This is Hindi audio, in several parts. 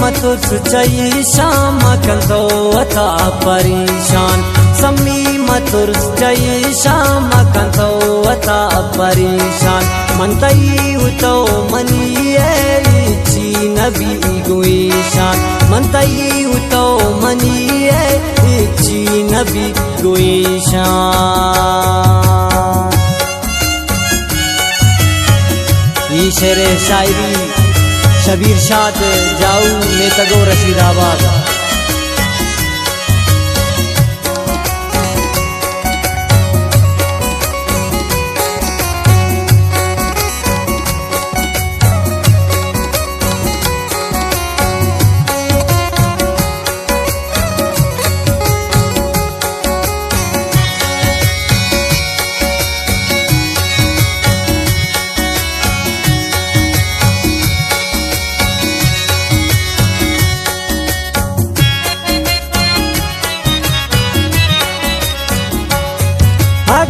मतुस चई शाम कंदो अता परेशान सम्मी मतुस चई शाम कंदो अता परेशान मन तई उतो मनी ची नबी गोईशान मन तई उतो मनी ची नबी गोईशान। ये शेर शायरी शबीर शाद जाऊ नेतगो रशीदाबाद।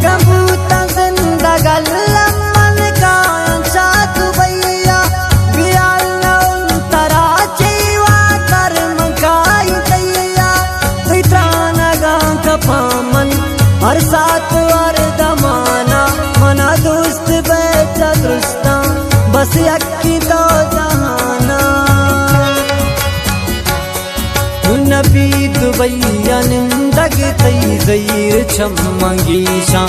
गबूता जिंदगल मन का साथ भैया बियाल तरा चीवा कर्म काई दैया त्रानगा कपामन हर साथ और दमाना मना दोस्त बेचा दुस्ता बस यक्की तो जहाना नबी दुबैया निंदग तई ज़हीर छमंगीशा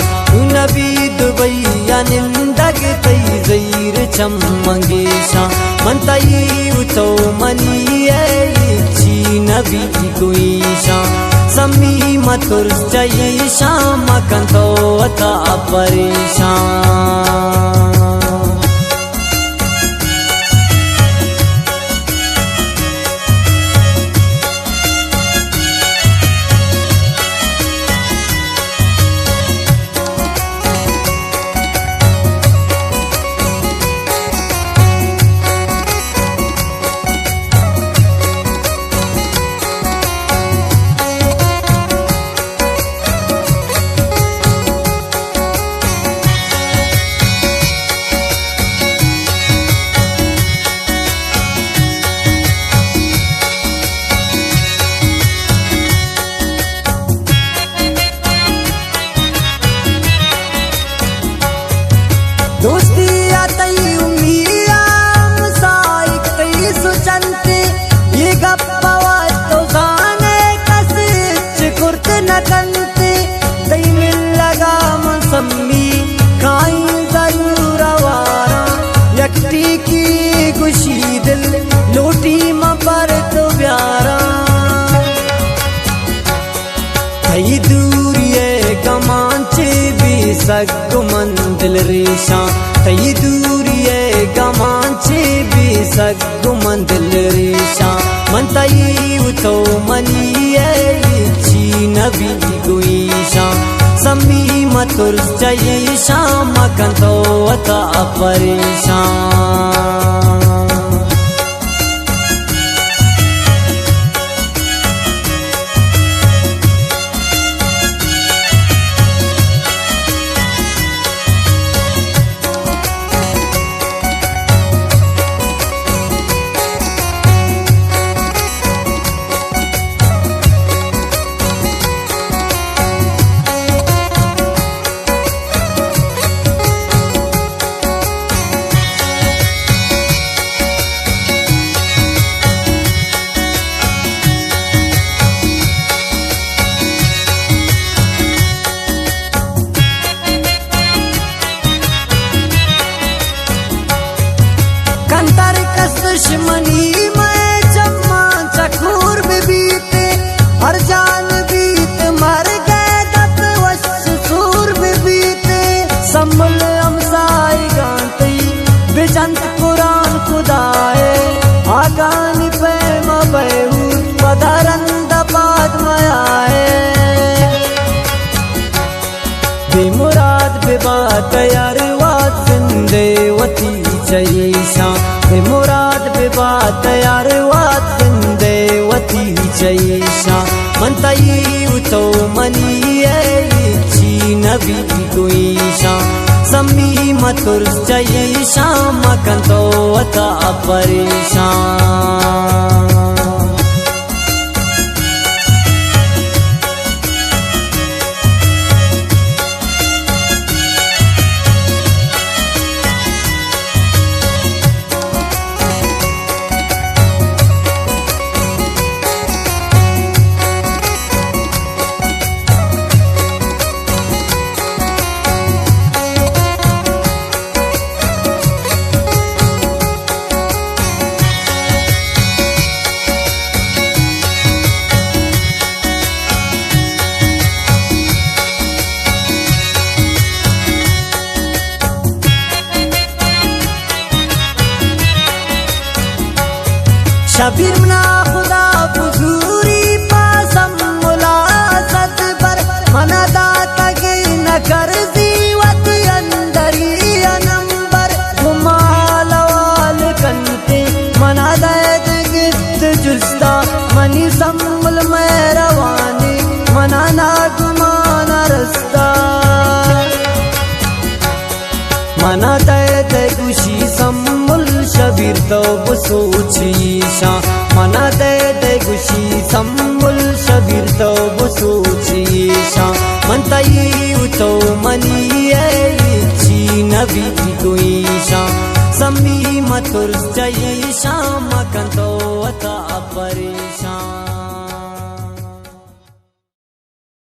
नबी दुबैया निंदग तई ज़हीर छमंगीशा मन तई उतो मनी ची नबी गोईशा सम्मी मतुर चई शाम कंदो अता परेशान। दोस्ती आतई उम्मीया मुसाइक तई सुचंती ये गप्पा तो जाने कसिच कुर्त न कंती तई मिल लगा मौसमी काई जरूर आवारा यक्ति की खुशी दिल लोटी मपर तो प्यारा तई दूरिये कमांचे भी सग मंदिल रेशा तई दूरिये गमांचे भी सग मंदिल रेशा मन तई उतो मनी ची नबी गोईशा सम्मी मतुर चई शाम कंदो अता परेशान। कंतर कस दुश्मनी में जम्मा चखूर भी बीते हर जान बीत मर गए दत वश सूर भी बीते संभल हमसाई गांती बेजंत कुरान खुदाए आगानी पे मबहूर पदरंद बाद मयाए बेमुराद बेबात यार वात जिंदे वती चईशा बेमुराद बेबात यार वात जिंदे वती चईशा मन तई उतो मनी ची नबी गोईशा सम्मी मतुर चई शाम कंदो अता परेशान। शबीर मना खुदा बुजूरी पासम मुलासत पर मना दाता के न कर जीवत अंदरी नंबर घुमालवाल कंते मना दैद गिफ्त जुस्ता मनी सम्मुल में रवानी मना ना गुमाना रस्ता मना दैद गुशी सम्मुल शबीर तो बसोचीशा मना दैद गुशी सम्मुल शबीर तो बसोचीशा मन तई तो मनी ची नबी गुईशा समी मतुर जईशा मकन तो अता परी